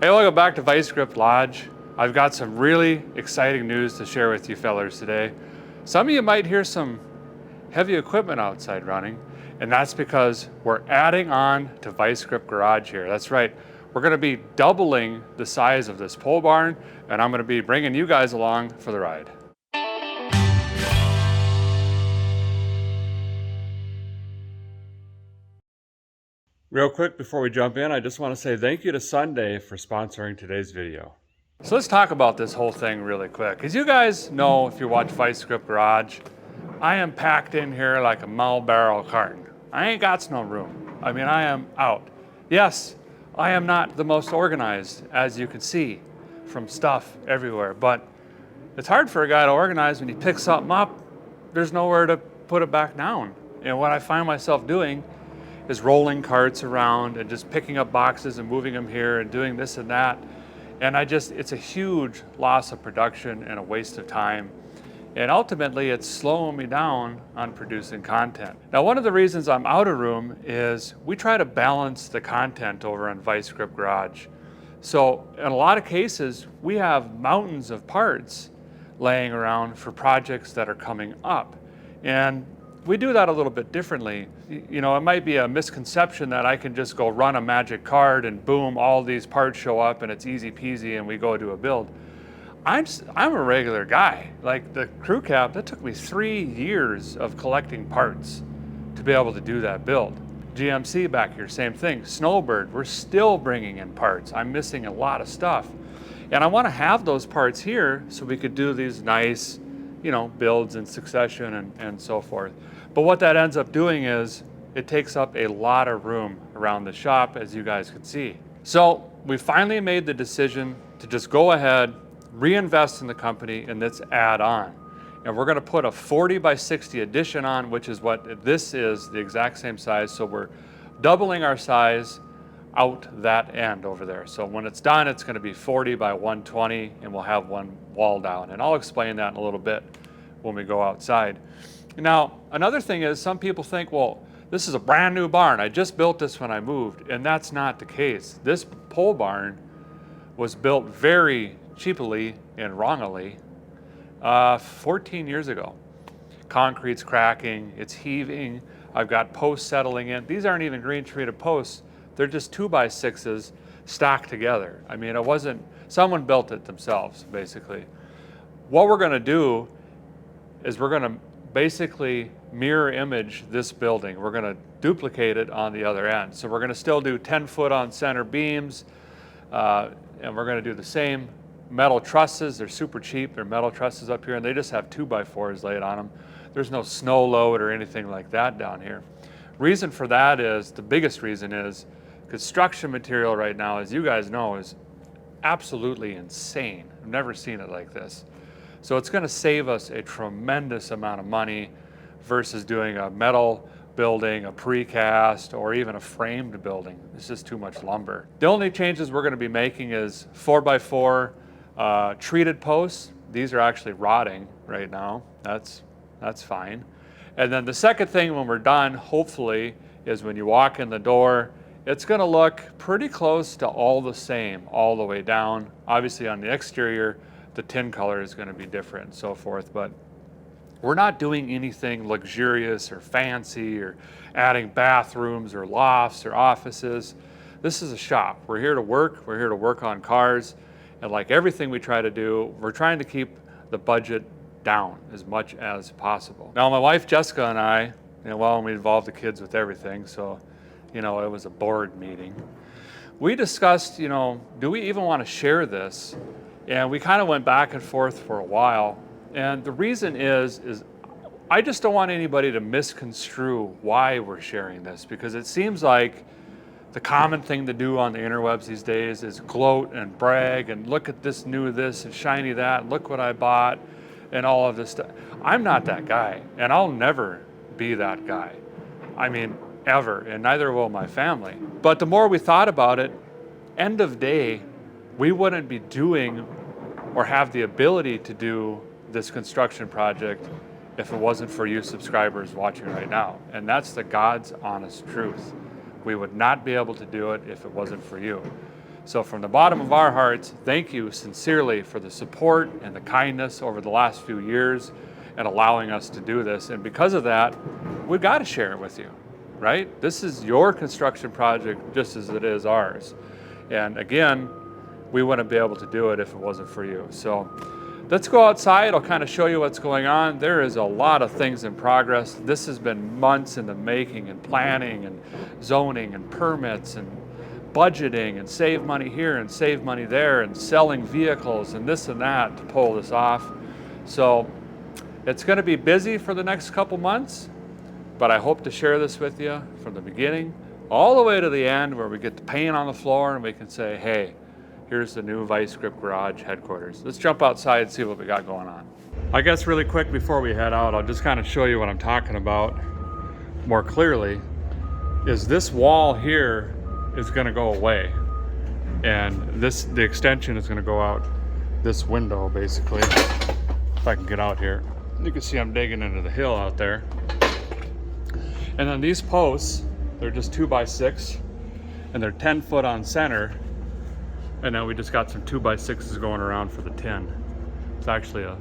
Hey, welcome back to Vice Grip Lodge. I've got some really exciting news to share with you fellers today. Some of you might hear some heavy equipment outside running, and that's because we're adding on to Vice Grip Garage here. That's right, we're gonna be doubling the size of this pole barn, and I'm gonna be bringing you guys along for the ride. Real quick before we jump in, I just want to say thank you to Sunday for sponsoring today's video. So let's talk about this whole thing really quick. As you guys know, if you watch Vice Grip Garage, I am packed in here like a Marlboro carton. I ain't got no room. I mean, I am out. Yes, I am not the most organized, as you can see from stuff everywhere, but it's hard for a guy to organize when he picks something up, there's nowhere to put it back down. And what I find myself doing is rolling carts around and just picking up boxes and moving them here and doing this and that. And it's a huge loss of production and a waste of time. And ultimately it's slowing me down on producing content. Now, one of the reasons I'm out of room is we try to balance the content over on Vice Grip Garage. So in a lot of cases, we have mountains of parts laying around for projects that are coming up. And we do that a little bit differently. You know, it might be a misconception that I can just go run a magic card and boom, all these parts show up and it's easy peasy and we go do a build. I'm a regular guy. Like the crew cab, that took me 3 years of collecting parts to be able to do that build. GMC back here, same thing. Snowbird, we're still bringing in parts. I'm missing a lot of stuff. And I want to have those parts here so we could do these nice, you know, builds in succession and so forth. But what that ends up doing is it takes up a lot of room around the shop, as you guys can see. So we finally made the decision to just go ahead, reinvest in the company, and let's add on. And we're gonna put a 40 by 60 addition on, which is what this is, the exact same size. So we're doubling our size out that end over there. So when it's done, it's gonna be 40 by 120 and we'll have one wall down. And I'll explain that in a little bit when we go outside. Now, another thing is some people think, well, this is a brand new barn. I just built this when I moved, and that's not the case. This pole barn was built very cheaply and wrongly 14 years ago. Concrete's cracking, it's heaving. I've got posts settling in. These aren't even green treated posts. They're just 2x6s stacked together. I mean, it wasn't, someone built it themselves, basically. What we're gonna do is we're gonna basically mirror image this building. We're gonna duplicate it on the other end. So we're gonna still do 10 foot on center beams, and we're gonna do the same metal trusses. They're super cheap. They're metal trusses up here, and they just have 2x4s laid on them. There's no snow load or anything like that down here. Reason for that is, the biggest reason is, construction material right now, as you guys know, is absolutely insane. I've never seen it like this. So it's gonna save us a tremendous amount of money versus doing a metal building, a precast, or even a framed building. It's just too much lumber. The only changes we're gonna be making is 4x4 treated posts. These are actually rotting right now. That's fine. And then the second thing when we're done, hopefully, is when you walk in the door, it's gonna look pretty close to all the same, all the way down. Obviously on the exterior, the tin color is gonna be different and so forth, but we're not doing anything luxurious or fancy or adding bathrooms or lofts or offices. This is a shop. We're here to work. We're here to work on cars. And like everything we try to do, we're trying to keep the budget down as much as possible. Now, my wife Jessica and I, well, we involved the kids with everything, so, it was a board meeting. We discussed, do we even want to share this? And we kind of went back and forth for a while. And the reason is I just don't want anybody to misconstrue why we're sharing this, because it seems like the common thing to do on the interwebs these days is gloat and brag and look at this new this and shiny that, and look what I bought and all of this stuff. I'm not that guy, and I'll never be that guy. I mean, ever, and neither will my family. But the more we thought about it, end of day, we wouldn't be doing or have the ability to do this construction project if it wasn't for you subscribers watching right now. And that's the God's honest truth. We would not be able to do it if it wasn't for you. So from the bottom of our hearts, thank you sincerely for the support and the kindness over the last few years and allowing us to do this. And because of that, we've got to share it with you, right? This is your construction project just as it is ours. And again, we wouldn't be able to do it if it wasn't for you. So let's go outside. I'll kind of show you what's going on. There is a lot of things in progress. This has been months in the making, and planning and zoning and permits and budgeting and save money here and save money there and selling vehicles and this and that to pull this off. So it's going to be busy for the next couple months, but I hope to share this with you from the beginning all the way to the end, where we get the paint on the floor and we can say, hey, here's the new Vice Grip Garage headquarters. Let's jump outside and see what we got going on. I guess really quick before we head out, I'll just kind of show you what I'm talking about more clearly. Is this wall here is going to go away, and the extension is going to go out this window basically. If I can get out here, you can see I'm digging into the hill out there. And then these posts, they're just 2x6 and they're 10 foot on center. And then we just got some 2x6s going around for the tin. It's actually a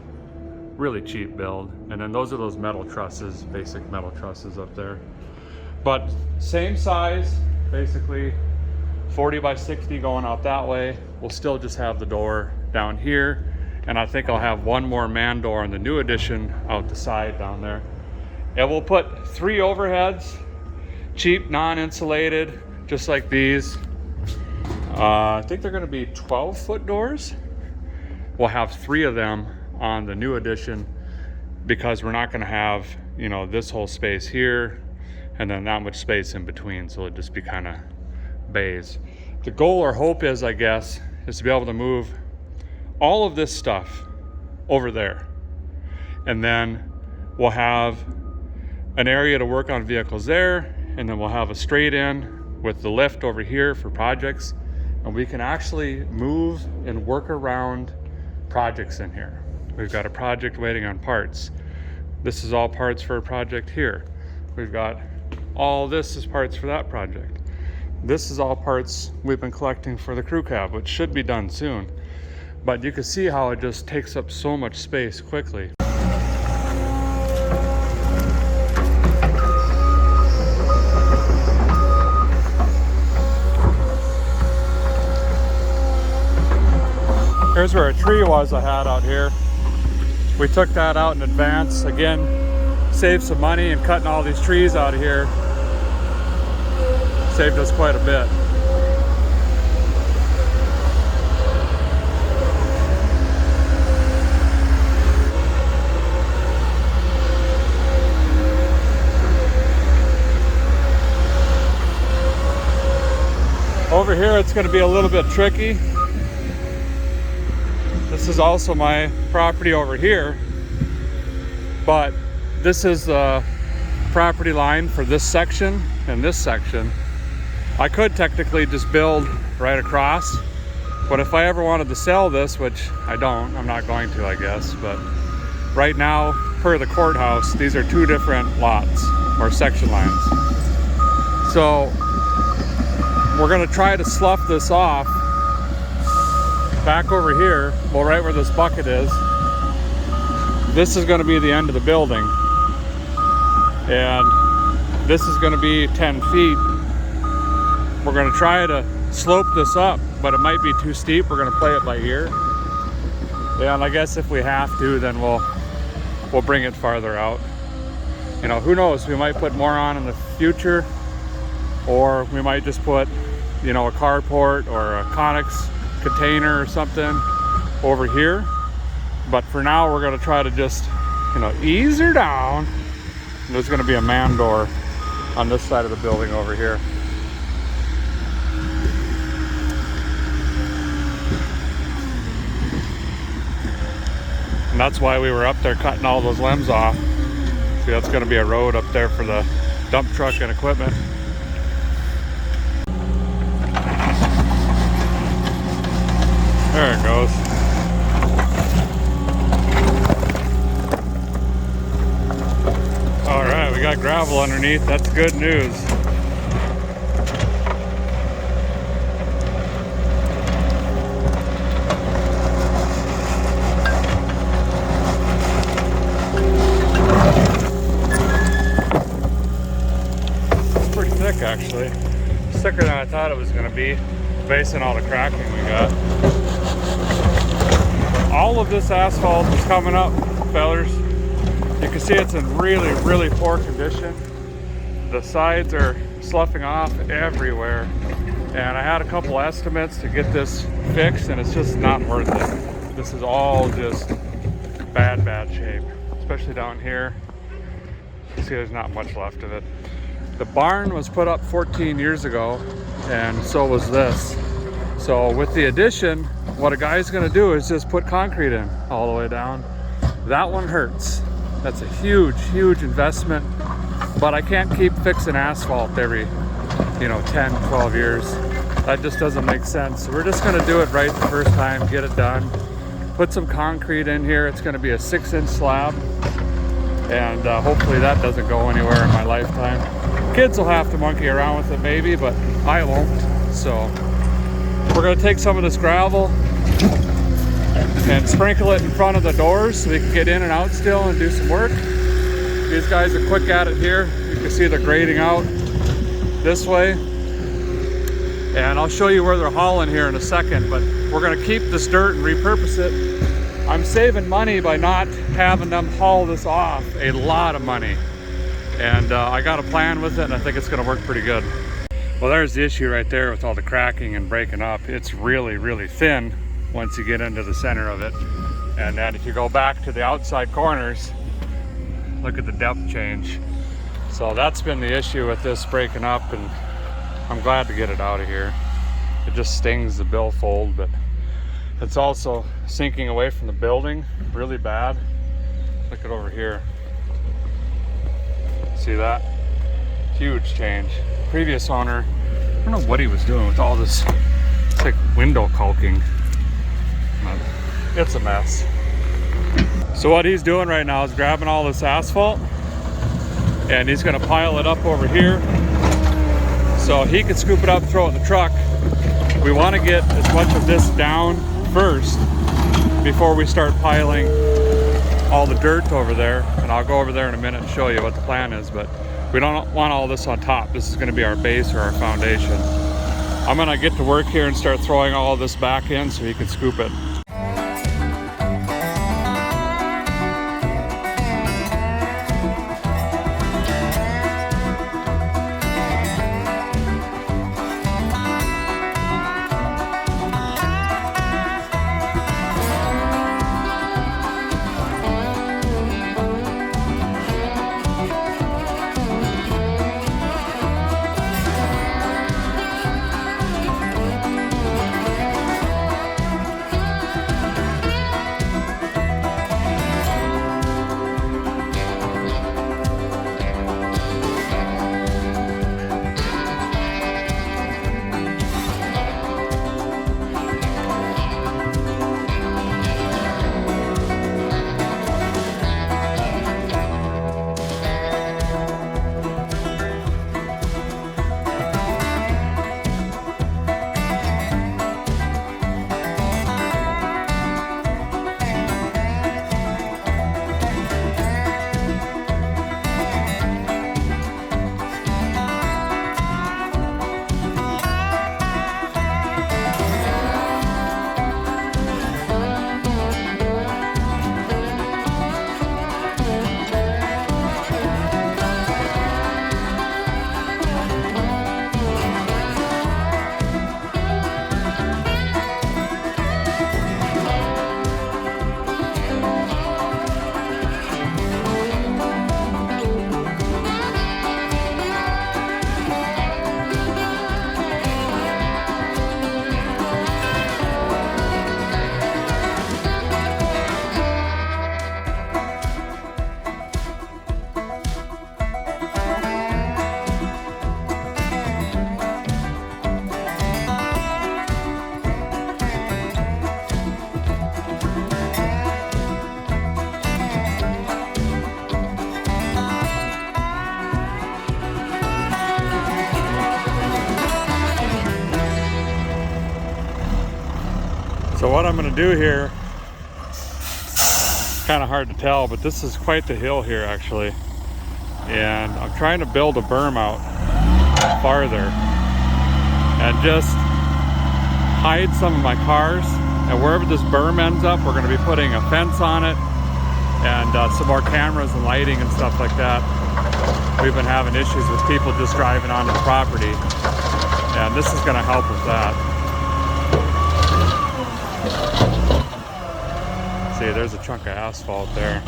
really cheap build. And then those are those metal trusses, basic metal trusses up there. But same size, basically 40x60 going out that way. We'll still just have the door down here. And I think I'll have one more man door in the new addition out the side down there. And we'll put 3 overheads, cheap, non-insulated, just like these. I think they're going to be 12-foot doors. We'll have 3 of them on the new addition because we're not going to have, you know, this whole space here and then that much space in between. So it'll just be kind of bays. The goal or hope is, I guess, is to be able to move all of this stuff over there. And then we'll have an area to work on vehicles there. And then we'll have a straight in with the lift over here for projects. And we can actually move and work around projects in here. We've got a project waiting on parts. This is all parts for a project here. We've got all this is parts for that project. This is all parts we've been collecting for the crew cab, which should be done soon. But you can see how it just takes up so much space quickly. Here's where a tree was I had out here. We took that out in advance. Again, saved some money, and cutting all these trees out of here saved us quite a bit. Over here it's going to be a little bit tricky. This is also my property over here, but this is the property line for this section and this section. I could technically just build right across, but if I ever wanted to sell this, which I don't, I'm not going to, I guess, but right now, per the courthouse, these are 2 different lots or section lines. So we're going to try to slough this off back over here, well, right where this bucket is. This is going to be the end of the building, and this is going to be 10 feet. We're going to try to slope this up, but it might be too steep. We're going to play it by ear. Yeah, and I guess if we have to, then we'll bring it farther out. You know, who knows? We might put more on in the future, or we might just put, you know, a carport or a Conex container or something over here. But for now, we're going to try to just, you know, ease her down. There's going to be a man door on this side of the building over here. And that's why we were up there cutting all those limbs off. See, that's going to be a road up there for the dump truck and equipment. There it goes. All right, we got gravel underneath. That's good news. It's thicker than I thought it was going to be, based on all the cracking we got. All of this asphalt is coming up, fellers. You can see it's in really, really poor condition. The sides are sloughing off everywhere. And I had a couple estimates to get this fixed, and it's just not worth it. This is all just bad, bad shape, especially down here. You see there's not much left of it. The barn was put up 14 years ago, and so was this. So with the addition, what a guy's gonna do is just put concrete in all the way down. That one hurts. That's a huge, huge investment, but I can't keep fixing asphalt every, 10, 12 years. That just doesn't make sense. So we're just gonna do it right the first time, get it done. Put some concrete in here. It's gonna be a 6-inch slab, and hopefully that doesn't go anywhere in my lifetime. Kids will have to monkey around with it maybe, but I won't. So we're gonna take some of this gravel and sprinkle it in front of the doors so we can get in and out still and do some work. These guys are quick at it here. You can see they're grading out this way. And I'll show you where they're hauling here in a second, but we're gonna keep this dirt and repurpose it. I'm saving money by not having them haul this off, a lot of money. And I got a plan with it, and I think it's gonna work pretty good. Well, there's the issue right there with all the cracking and breaking up. It's really, really thin once you get into the center of it. And then if you go back to the outside corners, look at the depth change. So that's been the issue with this breaking up, and I'm glad to get it out of here. It just stings the billfold, but it's also sinking away from the building really bad. Look at over here. See that? Huge change. Previous owner, I don't know what he was doing with all this. It's like window caulking. But it's a mess. So what he's doing right now is grabbing all this asphalt, and he's gonna pile it up over here so he can scoop it up, throw it in the truck. We want to get as much of this down first before we start piling all the dirt over there, and I'll go over there in a minute and show you what the plan is, but we don't want all this on top. This is going to be our base or our foundation. I'm going to get to work here and start throwing all of this back in so he can scoop it. So what I'm going to do here, kind of hard to tell, but this is quite the hill here actually, and I'm trying to build a berm out farther, and just hide some of my cars. And wherever this berm ends up, we're going to be putting a fence on it and some more cameras and lighting and stuff like that. We've been having issues with people just driving onto the property, and this is going to help with that. See, there's a chunk of asphalt there.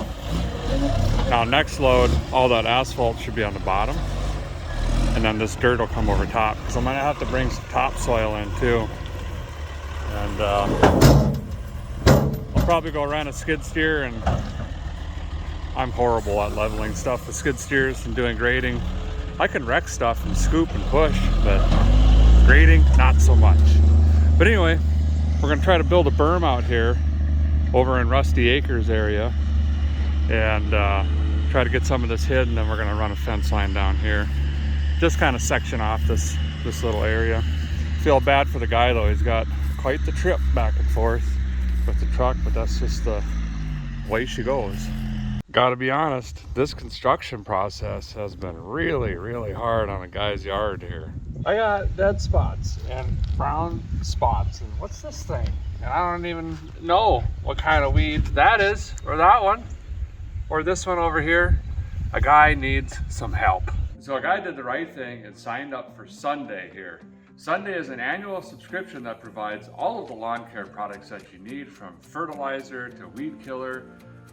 Now next load, all that asphalt should be on the bottom, and then this dirt will come over top, because I'm going to have to bring some topsoil in too. And I'll probably go rent a skid steer, and I'm horrible at leveling stuff with skid steers and doing grading. I can wreck stuff and scoop and push, but grading, not so much. But anyway, we're gonna try to build a berm out here over in Rusty Acres area and try to get some of this hid, and then we're gonna run a fence line down here. Just kind of section off this little area. Feel bad for the guy though, he's got quite the trip back and forth with the truck, but that's just the way she goes. Gotta be honest, this construction process has been really, really hard on a guy's yard here. I got dead spots and brown spots, and what's this thing? And I don't even know what kind of weed that is, or that one, or this one over here. A guy needs some help. So a guy did the right thing and signed up for Sunday here. Sunday is an annual subscription that provides all of the lawn care products that you need, from fertilizer to weed killer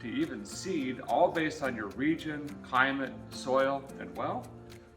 to even seed, all based on your region, climate, soil, and well,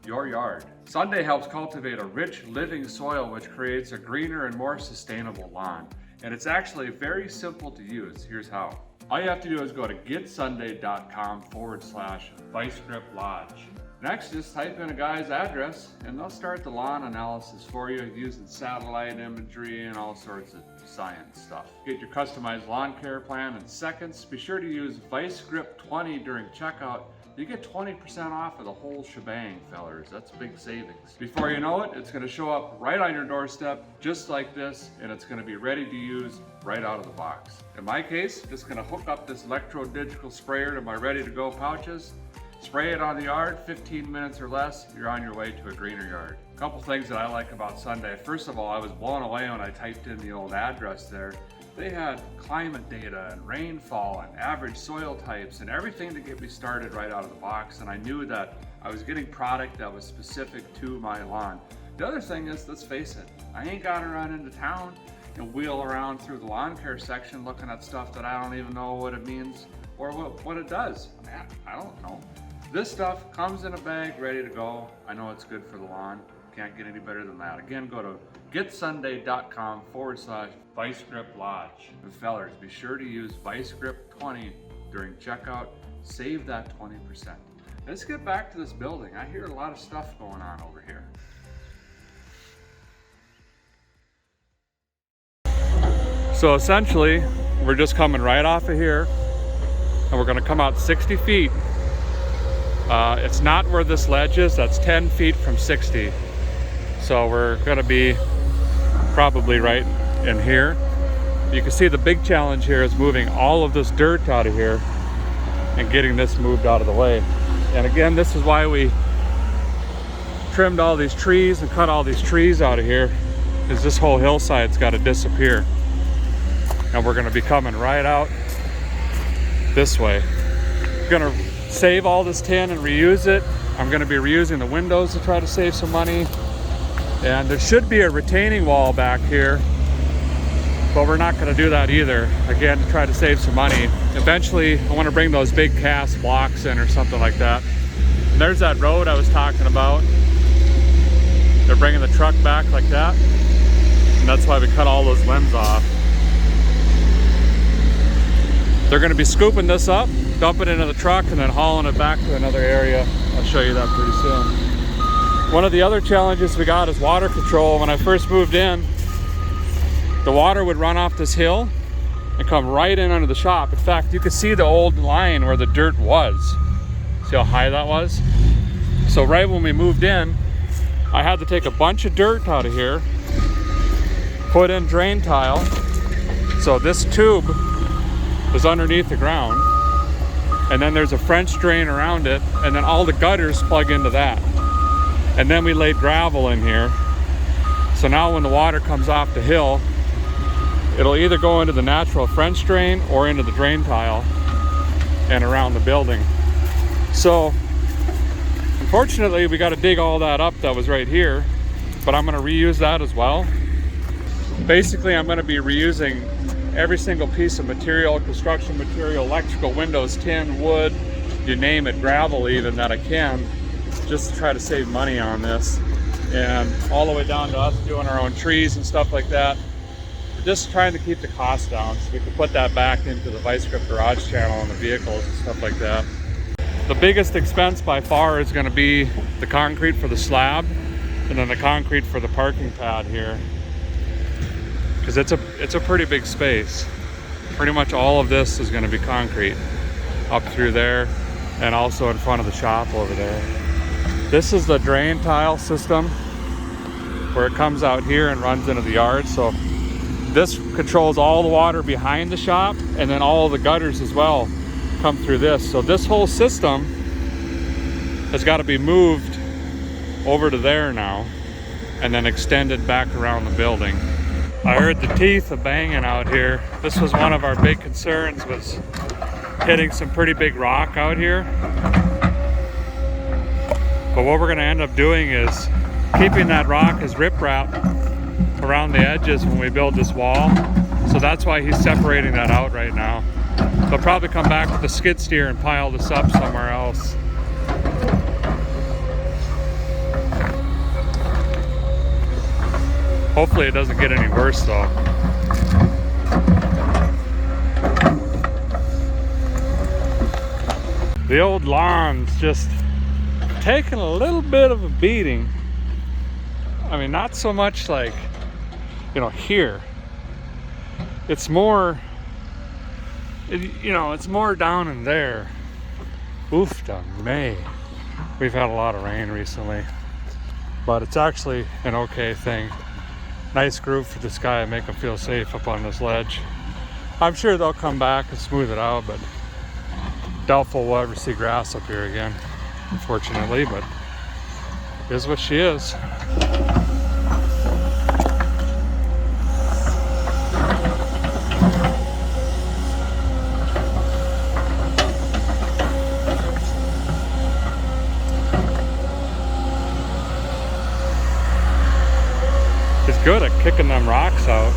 your yard. Sunday helps cultivate a rich living soil, which creates a greener and more sustainable lawn. And it's actually very simple to use. Here's how. All you have to do is go to getsunday.com/ViceGripLodge. Next, just type in a guy's address and they'll start the lawn analysis for you using satellite imagery and all sorts of science stuff. Get your customized lawn care plan in seconds. Be sure to use ViceGrip20 during checkout. You get 20% off of the whole shebang, fellers. That's big savings. Before you know it, it's gonna show up right on your doorstep, just like this, and it's gonna be ready to use right out of the box. In my case, just gonna hook up this electro-digital sprayer to my ready-to-go pouches, spray it on the yard, 15 minutes or less, you're on your way to a greener yard. A couple things that I like about Sunday. First of all, I was blown away when I typed in the old address there. They had climate data and rainfall and average soil types and everything to get me started right out of the box. And I knew that I was getting product that was specific to my lawn. The other thing is, let's face it, I ain't gotta run into town and wheel around through the lawn care section looking at stuff that I don't even know what it means or what it does. Man, I don't know. This stuff comes in a bag, ready to go. I know it's good for the lawn. Can't get any better than that. Again, go to getsunday.com/ViceGripLodge. And fellers, be sure to use ViceGrip20 during checkout. Save that 20%. Let's get back to this building. I hear a lot of stuff going on over here. So essentially, we're just coming right off of here, and we're gonna come out 60 feet. It's not where this ledge is, that's 10 feet from 60. So we're gonna be probably right in here. You can see the big challenge here is moving all of this dirt out of here and getting this moved out of the way. And again, this is why we trimmed all these trees and cut all these trees out of here, is this whole hillside's gotta disappear. And we're gonna be coming right out this way. We're gonna save all this tin and reuse it. I'm gonna be reusing the windows to try to save some money. And there should be a retaining wall back here, but we're not gonna do that either. Again, to try to save some money. Eventually, I wanna bring those big cast blocks in or something like that. And there's that road I was talking about. They're bringing the truck back like that. And that's why we cut all those limbs off. They're gonna be scooping this up, dump it into the truck, and then hauling it back to another area. I'll show you that pretty soon. One of the other challenges we got is water control. When I first moved in, the water would run off this hill and come right in under the shop. In fact, you could see the old line where the dirt was. See how high that was? So right when we moved in, I had to take a bunch of dirt out of here, put in drain tile. So this tube was underneath the ground, and then there's a French drain around it, and then all the gutters plug into that. And then we laid gravel in here. So now when the water comes off the hill, it'll either go into the natural French drain or into the drain tile and around the building. So unfortunately, we got to dig all that up that was right here, but I'm going to reuse that as well. Basically, I'm going to be reusing every single piece of material, construction material, electrical, windows, tin, wood, you name it, gravel even, that I can, just to try to save money on this. And all the way down to us doing our own trees and stuff like that. Just trying to keep the cost down so we can put that back into the Vice Grip garage channel and the vehicles and stuff like that. The biggest expense by far is going to be the concrete for the slab and then the concrete for the parking pad here, because it's a pretty big space. Pretty much all of this is going to be concrete up through there and also in front of the shop over there. This is the drain tile system where it comes out here and runs into the yard. So this controls all the water behind the shop, and then all the gutters as well come through this. So this whole system has got to be moved over to there now and then extended back around the building. I heard the teeth of banging out here. This was one of our big concerns, was hitting some pretty big rock out here. But what we're going to end up doing is keeping that rock as riprap around the edges when we build this wall. So that's why he's separating that out right now. They'll probably come back with a skid steer and pile this up somewhere else. Hopefully it doesn't get any worse though. The old lawn's just taking a little bit of a beating. I mean, not so much like, you know, here. It's more, it's more down in there. Oof, done May. We've had a lot of rain recently, but it's actually an okay thing. Nice groove for this guy, make him feel safe up on this ledge. I'm sure they'll come back and smooth it out, but doubtful we'll ever see grass up here again, unfortunately, but it is what she is. He's good at kicking them rocks out.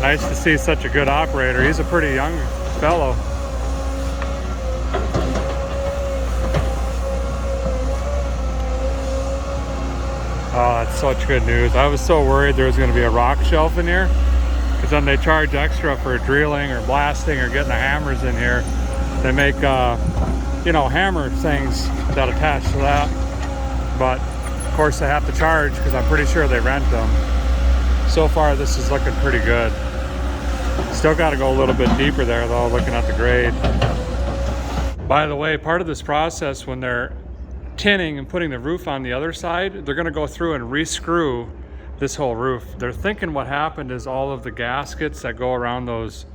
Nice to see such a good operator. He's a pretty young fellow. Oh, that's such good news. I was so worried there was going to be a rock shelf in here, because then they charge extra for drilling or blasting or getting the hammers in here. They make, hammer things that attach to that. But of course they have to charge because I'm pretty sure they rent them. So far this is looking pretty good. Still got to go a little bit deeper there though, looking at the grade. By the way, part of this process when they're tinning and putting the roof on the other side, they're going to go through and re-screw this whole roof. They're thinking what happened is all of the gaskets that go around those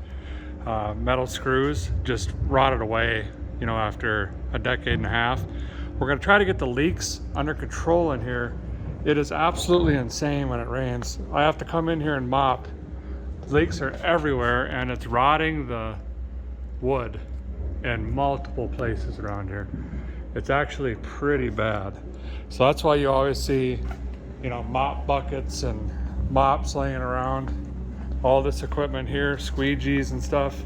metal screws just rotted away, after a decade and a half. We're going to try to get the leaks under control in here. It is absolutely insane when it rains. I have to come in here and mop. Leaks are everywhere and it's rotting the wood in multiple places around here. It's actually pretty bad. So that's why you always see, mop buckets and mops laying around. All this equipment here, squeegees and stuff,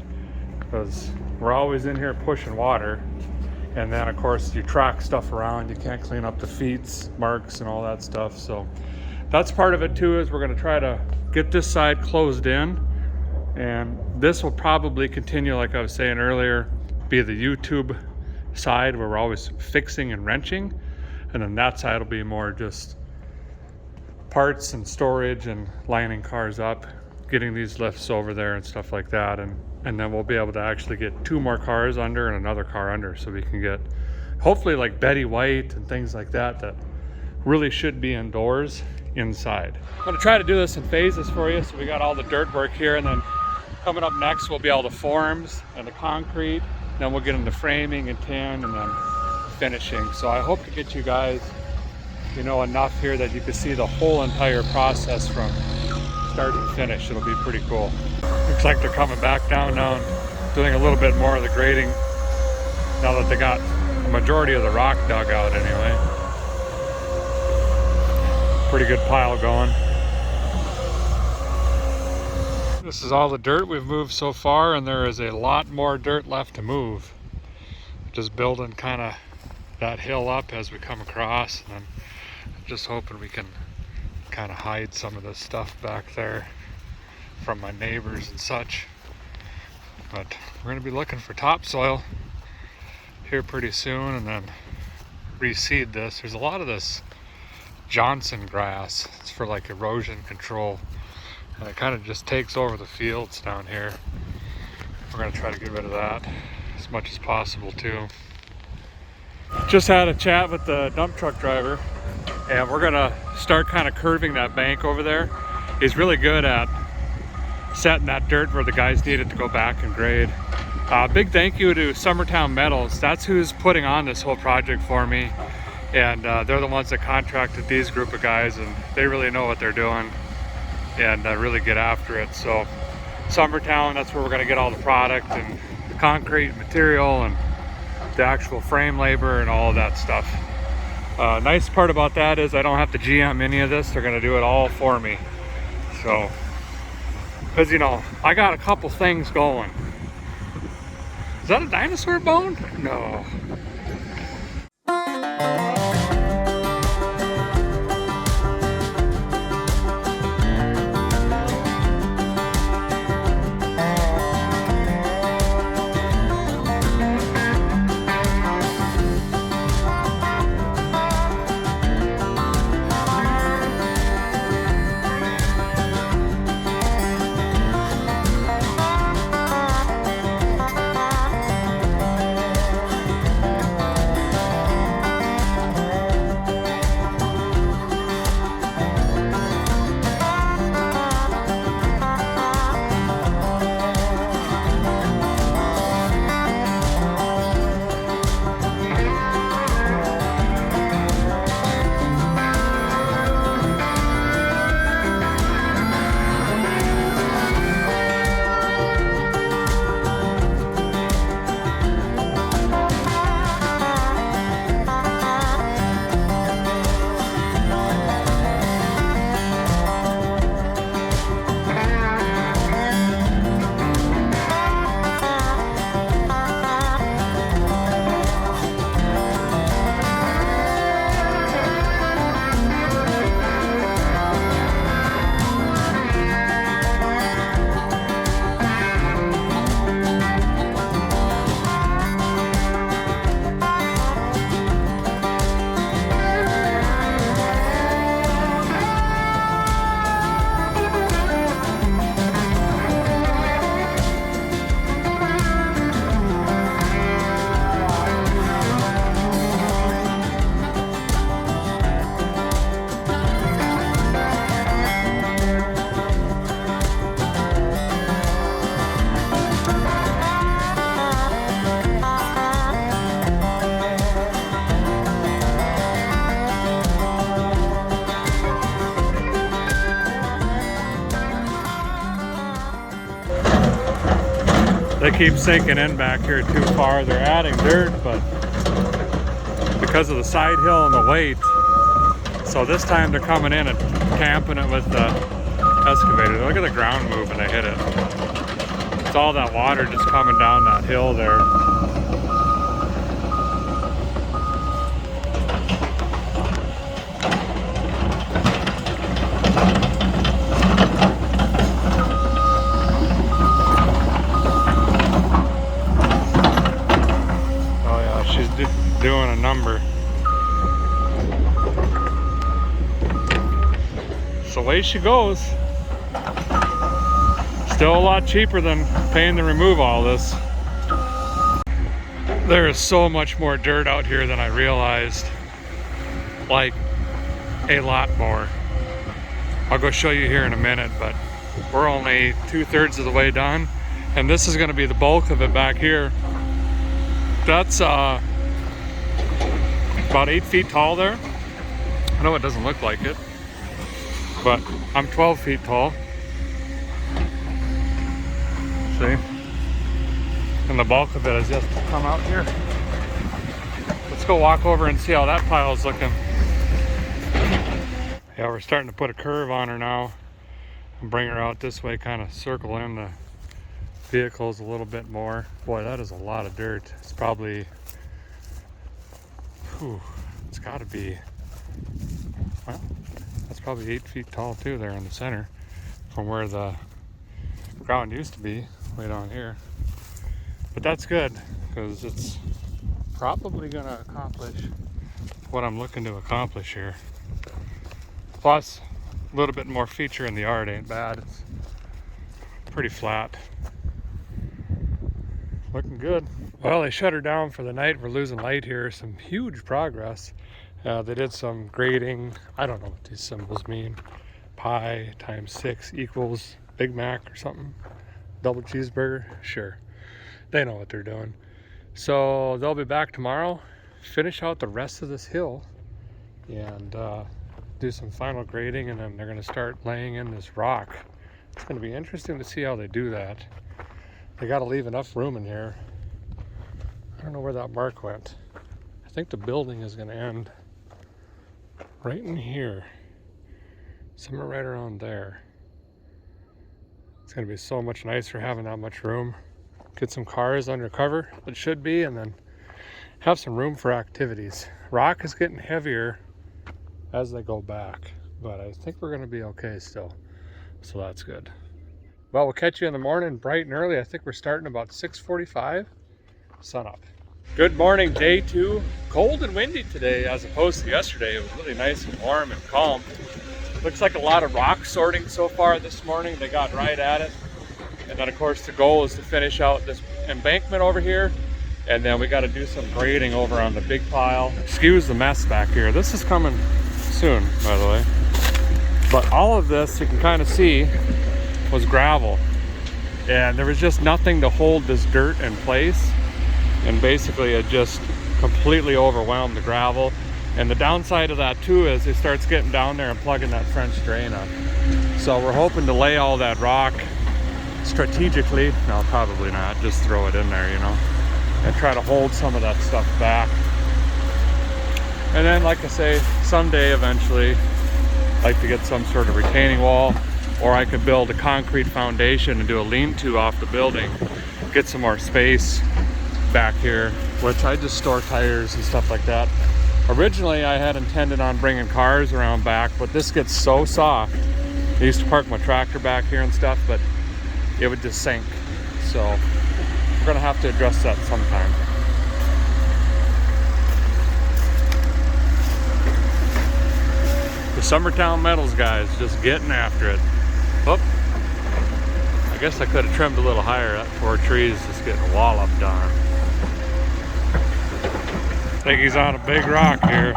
because we're always in here pushing water. And then of course you track stuff around. You can't clean up the feet marks and all that stuff. So that's part of it too, is we're going to try to get this side closed in. And this will probably continue, like I was saying earlier, be the YouTube side where we're always fixing and wrenching. And then that side will be more just parts and storage and lining cars up, getting these lifts over there and stuff like that. And then we'll be able to actually get 2 more cars under and another car under, so we can get hopefully like Betty White and things like that really should be indoors inside. I'm going to try to do this in phases for you. So we got all the dirt work here, and then Coming up next will be all the forms and the concrete. Then we'll get into framing and tin and then finishing. So I hope to get you guys, you know, enough here that you can see the whole entire process from start to finish. It'll be pretty cool. Looks like they're coming back down now and doing a little bit more of the grading now that they got the majority of the rock dug out anyway. Pretty good pile going. This is all the dirt we've moved so far, and there is a lot more dirt left to move. Just building kind of that hill up as we come across, and then just hoping we can kind of hide some of this stuff back there from my neighbors and such. But we're going to be looking for topsoil here pretty soon, and then reseed this. There's a lot of this Johnson grass. It's for like erosion control, and it kind of just takes over the fields down here. We're going to try to get rid of that as much as possible too. Just had a chat with the dump truck driver, and we're going to start kind of curving that bank over there. He's really good at setting that dirt where the guys need it to go back and grade. Big thank you to Summertown Metals. That's who's putting on this whole project for me, and they're the ones that contracted these group of guys, and they really know what they're doing and really get after it. So Summertown, that's where we're going to get all the product and the concrete material and the actual frame labor and all of that stuff. Nice part about that is I don't have to GM any of this. They're going to do it all for me. So, because you know, I got a couple things going. Is that a dinosaur bone? No. They keep sinking in back here too far. They're adding dirt, but because of the side hill and the weight, so this time they're coming in and camping it with the excavator. Look at the ground move when they hit it. It's all that water just coming down that hill there. Doing a number. So away she goes. Still a lot cheaper than paying to remove all this. There is so much more dirt out here than I realized. Like, a lot more. I'll go show you here in a minute, but We're only 2/3 of the way done, and this is going to be the bulk of it back here. That's about 8 feet tall there. I know it doesn't look like it, but I'm 12 feet tall. See? And the bulk of it is just to come out here. Let's go walk over and see how that pile is looking. Yeah, we're starting to put a curve on her now and bring her out this way, kind of circle in the vehicles a little bit more. Boy, that is a lot of dirt. It's probably, it's got to be, well, that's probably 8 feet tall too there in the center from where the ground used to be, way down here. But that's good, because it's probably going to accomplish what I'm looking to accomplish here. Plus, a little bit more feature in the yard ain't bad. It's pretty flat. Looking good. Well, they shut her down for the night. We're losing light here. Some huge progress. They did some grading. I don't know what these symbols mean. Pi times 6 equals Big Mac or something. Double cheeseburger? Sure. They know what they're doing. So they'll be back tomorrow, finish out the rest of this hill, and do some final grading, and then they're going to start laying in this rock. It's going to be interesting to see how they do that. They got to leave enough room in here. I don't know where that mark went. I think the building is going to end right in here, somewhere right around there. It's going to be so much nicer having that much room. Get some cars under cover, it should be, and then have some room for activities. Rock is getting heavier as they go back, but I think we're going to be okay still, so that's good. Well, we'll catch you in the morning bright and early. I think we're starting about 6:45, sun up. Good morning, day 2. Cold and windy today as opposed to yesterday. It was really nice and warm and calm. Looks like a lot of rock sorting so far this morning. They got right at it. And then of course the goal is to finish out this embankment over here. And then we got to do some grading over on the big pile. Excuse the mess back here. This is coming soon, by the way. But all of this, you can kind of see, was gravel. And there was just nothing to hold this dirt in place. And basically it just completely overwhelmed the gravel. And the downside of that too is it starts getting down there and plugging that French drain up. So we're hoping to lay all that rock strategically. No, probably not. Just throw it in there, you know, and try to hold some of that stuff back. And then, like I say, someday eventually I'd like to get some sort of retaining wall, or I could build a concrete foundation and do a lean-to off the building, get some more space back here, which I just store tires and stuff like that. Originally I had intended on bringing cars around back, but this gets so soft. I used to park my tractor back here and stuff, but it would just sink. So we're gonna have to address that sometime. The Summertown Metals guys just getting after it. Oh, I guess I could have trimmed a little higher. That poor tree's just getting walloped on. I think he's on a big rock here.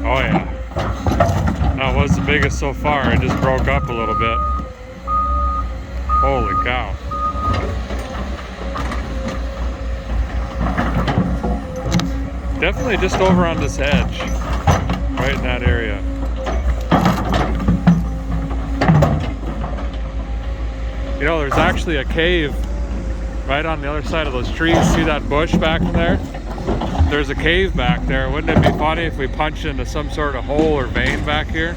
Oh yeah, that was the biggest so far. It just broke up a little bit. Holy cow. Definitely just over on this edge, right in that area. You know, there's actually a cave right on the other side of those trees. See that bush back there? There's a cave back there. Wouldn't it be funny if we punched into some sort of hole or vein back here?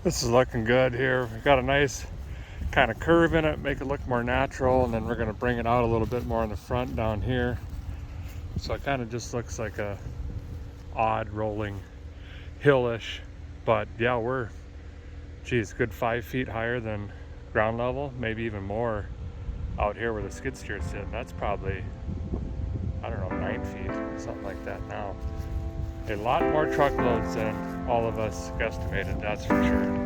This is looking good here. We've got a nice kind of curve in it, make it look more natural, and then we're going to bring it out a little bit more in the front down here. So it kind of just looks like a odd rolling hillish, but yeah, we're, geez, good 5 feet higher than ground level, maybe even more out here where the skid steer's sitting. That's probably, I don't know, 9 feet, something like that now. A lot more truckloads than all of us guesstimated, that's for sure.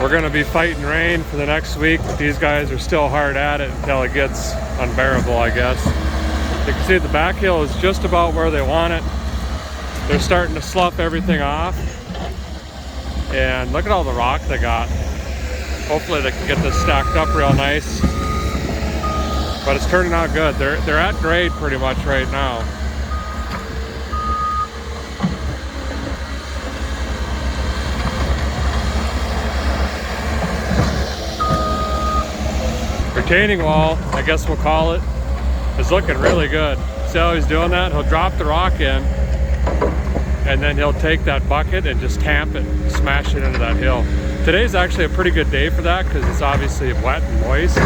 We're gonna be fighting rain for the next week, but these guys are still hard at it until it gets unbearable, I guess. You can see the back hill is just about where they want it. They're starting to slough everything off. And look at all the rock they got. Hopefully they can get this stacked up real nice. But it's turning out good. They're at grade pretty much right now. Retaining wall, I guess we'll call it, is looking really good. See how he's doing that? He'll drop the rock in, and then he'll take that bucket and just tamp it, smash it into that hill. Today's actually a pretty good day for that because it's obviously wet and moist.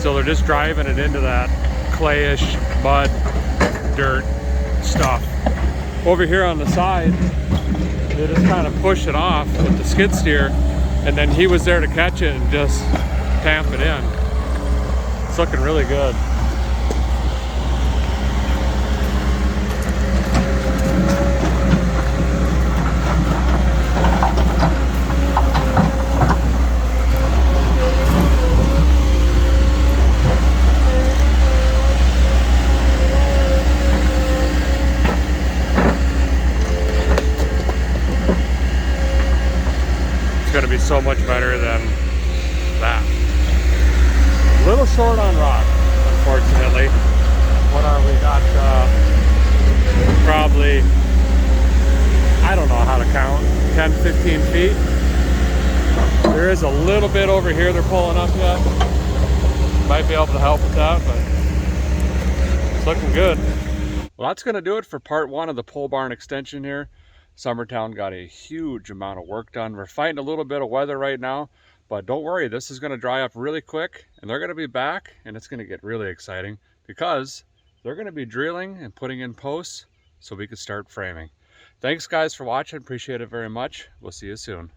So they're just driving it into that clayish, mud, dirt stuff. Over here on the side, they just kind of push it off with the skid steer, and then he was there to catch it and just tamp it in. It's looking really good. It's going to be so much better than that. A little short on rock, unfortunately. What are we got? Probably, I don't know how to count, 10, 15 feet. There is a little bit over here they're pulling up yet. Might be able to help with that, but it's looking good. Well, that's going to do it for part one of the pole barn extension here. Summertown got a huge amount of work done. We're fighting a little bit of weather right now, but don't worry, this is going to dry up really quick and they're going to be back, and it's going to get really exciting because they're going to be drilling and putting in posts so we can start framing. Thanks guys for watching, appreciate it very much. We'll see you soon.